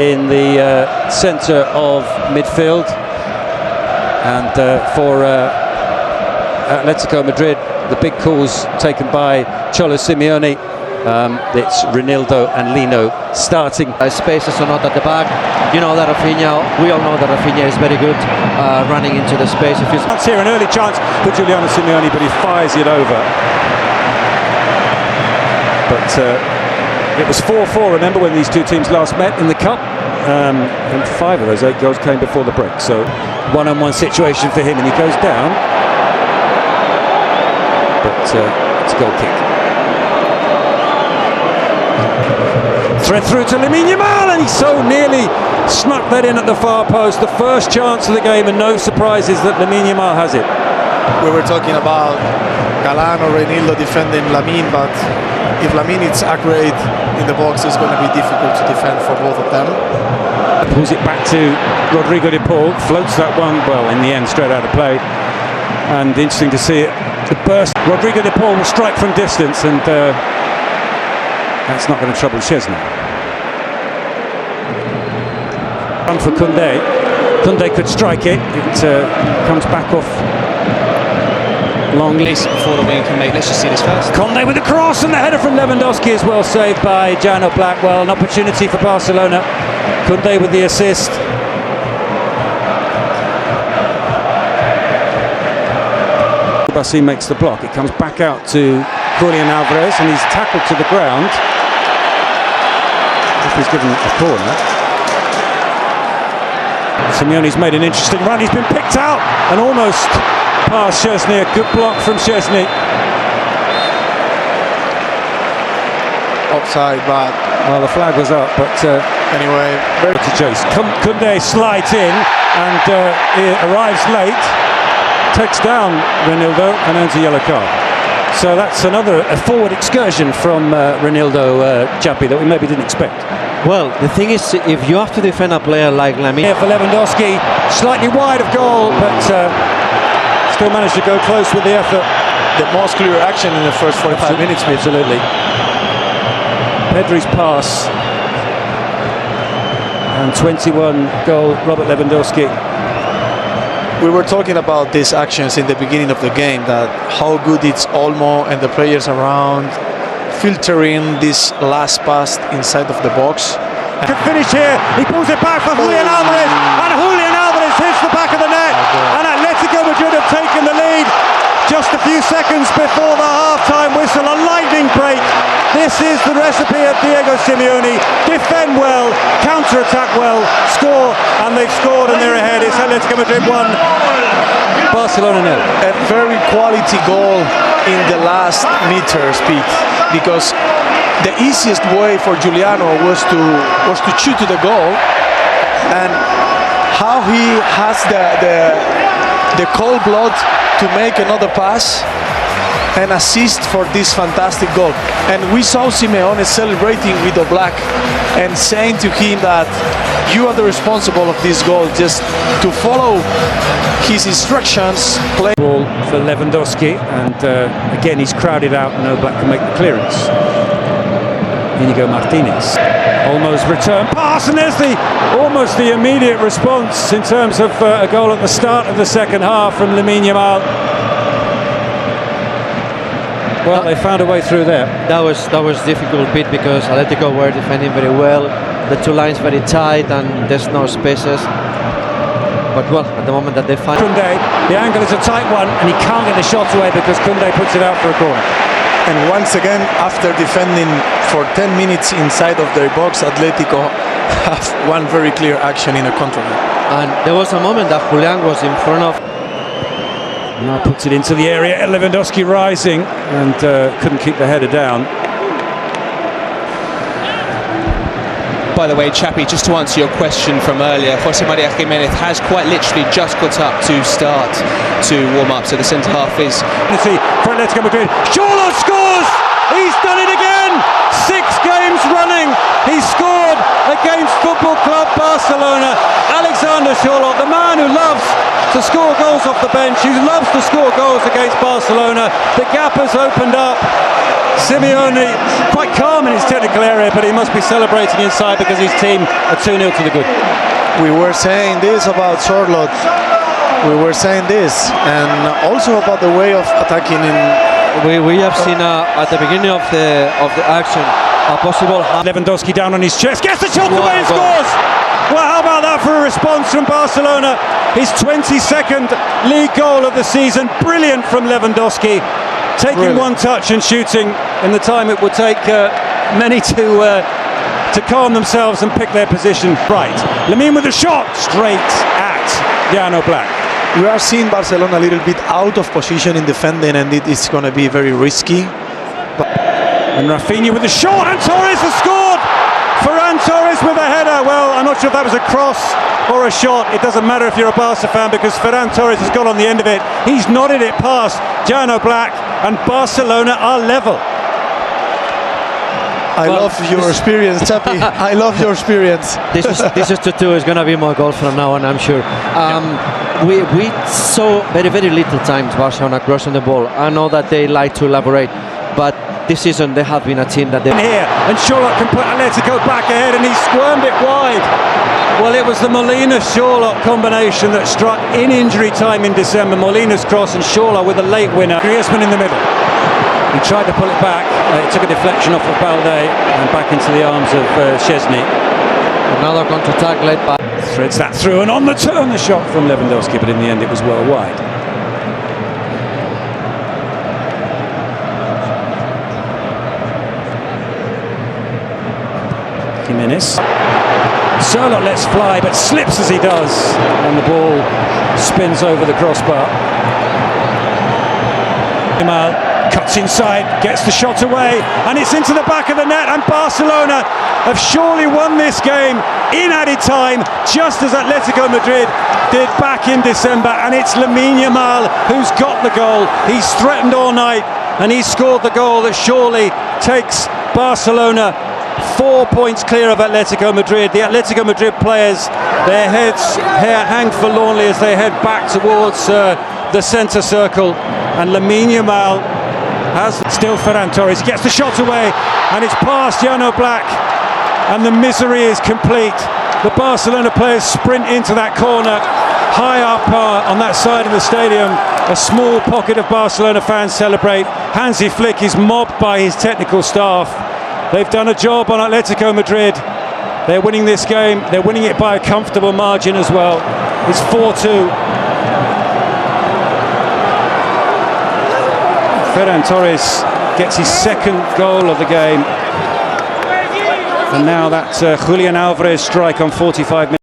in the centre of midfield, and for Atletico Madrid, the big calls taken by Cholo Simeone. It's Ronaldo and Lino starting. Spaces are not at the back. You know that Rafinha, we all know that Rafinha is very good running into the space. If he's here, an early chance for Giuliano Simeone, but he fires it over. But it was 4-4, remember, when these two teams last met in the Cup? And 5 of those 8 goals came before the break. So one-on-one situation for him, and he goes down. But it's a goal kick. Thread through to Lamine Yamal, and he so nearly snuck that in at the far post. The first chance of the game, and no surprises that Lamine Yamal has it. We were talking about Galan or Reinildo defending Lamine, but if Lamine is accurate in the box, it's going to be difficult to defend for both of them. Pulls it back to Rodrigo de Paul, floats that one, well, in the end, straight out of play. And interesting to see it, the burst. Rodrigo de Paul will strike from distance, and that's not going to trouble Szczesny. Run for Koundé. Koundé could strike it. It comes back off long. Before the wing can make. Let's just see this first. Koundé with a cross, and the header from Lewandowski is well saved by Jano Blackwell. An opportunity for Barcelona. Koundé with the assist. Bassi makes the block. It comes back out to Julian Alvarez, and he's tackled to the ground. If he's given a corner. Simeone's made an interesting run. He's been picked out and almost past Szczesny. A good block from Szczesny. Offside, but well, the flag was up, but anyway, very to chase. Koundé slides in and he arrives late, takes down Ronaldo and earns a yellow card. So that's another forward excursion from Ronaldo, Chappie, that we maybe didn't expect. well, the thing is, if you have to defend a player like Lamine, here for Lewandowski, slightly wide of goal, but still managed to go close with the effort. the most clear action in the first 45 minutes. Absolutely. Pedri's pass, and 21 goal Robert Lewandowski. We were talking about these actions in the beginning of the game, that how good it's Olmo and the players around filtering this last pass inside of the box. Could finish here. He pulls it back for Julian Alvarez, and Julian Alvarez hits the back of the net, and Atletico Madrid have taken the lead just a few seconds before the half-time whistle. A lightning break. This is the recipe of Diego Simeone. Defend well, counter-attack well, score, and they've scored and they're ahead. It's Atletico Madrid 1, Barcelona 0. A very quality goal in the last meters, Pete, because the easiest way for Giuliano was to shoot to the goal, and how he has the cold blood to make another pass and assist for this fantastic goal. And we saw Simeone celebrating with the black and saying to him that you are the responsible of this goal, just to follow his instructions. Play ball for Lewandowski, and again he's crowded out. No Black can make the clearance. Inigo Martinez. Olmo's return pass, and there's almost the immediate response in terms of a goal at the start of the second half from Lamine Yamal. Well, they found a way through there. that was difficult bit, because Atletico were defending very well, the two lines very tight, and there's no spaces. But well, at the moment that they find Koundé, the angle is a tight one, and he can't get the shot away because Koundé puts it out for a corner. And once again, after defending for 10 minutes inside of their box, Atletico have one very clear action in a counter. and there was a moment that Julian was in front of. Now puts it into the area. Lewandowski rising and couldn't keep the header down. By the way, Chappie, just to answer your question from earlier, Jose Maria Jimenez has quite literally just got up to start to warm up, so the centre half is... For Atletico Madrid, Cholo scores! He's done it again! 6 games running, he scored against Football Club Barcelona. Alexander Cholo, the man who loves to score goals off the bench, who loves to score goals against Barcelona. The gap has opened up. Simeone quite calm in his technical area, but he must be celebrating inside because his team are 2-0 to the good. We were saying this about Charlotte. We were saying this, and also about the way of attacking in. We have seen at the beginning of the action a possible. Lewandowski down on his chest, gets the shot away and goal. scores. Well, how about that for a response from Barcelona? His 22nd league goal of the season. Brilliant from Lewandowski, taking one touch and shooting in the time it would take many to calm themselves and pick their position right. Lamine with a shot straight at Yamal Black. We are seeing Barcelona a little bit out of position in defending, and it is going to be very risky. And Rafinha with the shot, and Torres has scored! Ferran Torres with a header. Well, I'm not sure if that was a cross or a shot. It doesn't matter if you're a Barca fan, because Ferran Torres has got on the end of it. He's nodded it past Yamal Black, and Barcelona are level. I love your experience, Chappy. I love your experience. This is 2-2 is going to be my goal from now on, I'm sure. We saw very little times Barcelona crossing the ball. I know that they like to elaborate, but this season they have been a team that they. Here, and Sherlock can put Atletico back ahead, and he squirmed it wide. Well, it was the Molina-Sherlock combination that struck in injury time in December. Molina's cross and Sherlock with a late winner. Griezmann in the middle. He tried to pull it back. It took a deflection off of Balde and back into the arms of Szczesny. Another counter-attack led by. Threads that through, and on the turn the shot from Lewandowski, but in the end it was well wide. Jimenez. Sherlock lets fly, but slips as he does, and the ball spins over the crossbar. Yamal cuts inside, gets the shot away, and it's into the back of the net, and Barcelona have surely won this game in added time, just as Atletico Madrid did back in December. And it's Lamine Yamal who's got the goal. He's threatened all night, and he's scored the goal that surely takes Barcelona 4 points clear of Atletico Madrid. The Atletico Madrid players, their heads hang forlornly as they head back towards the centre circle, and Lamine Yamal has still Ferran Torres, gets the shot away, and it's past Yamal Black, and the misery is complete. The Barcelona players sprint into that corner, high up on that side of the stadium. A small pocket of Barcelona fans celebrate. Hansi Flick is mobbed by his technical staff. They've done a job on Atletico Madrid. They're winning this game. They're winning it by a comfortable margin as well. It's 4-2. Ferran Torres gets his second goal of the game. And now that Julian Alvarez strike on 45 minutes.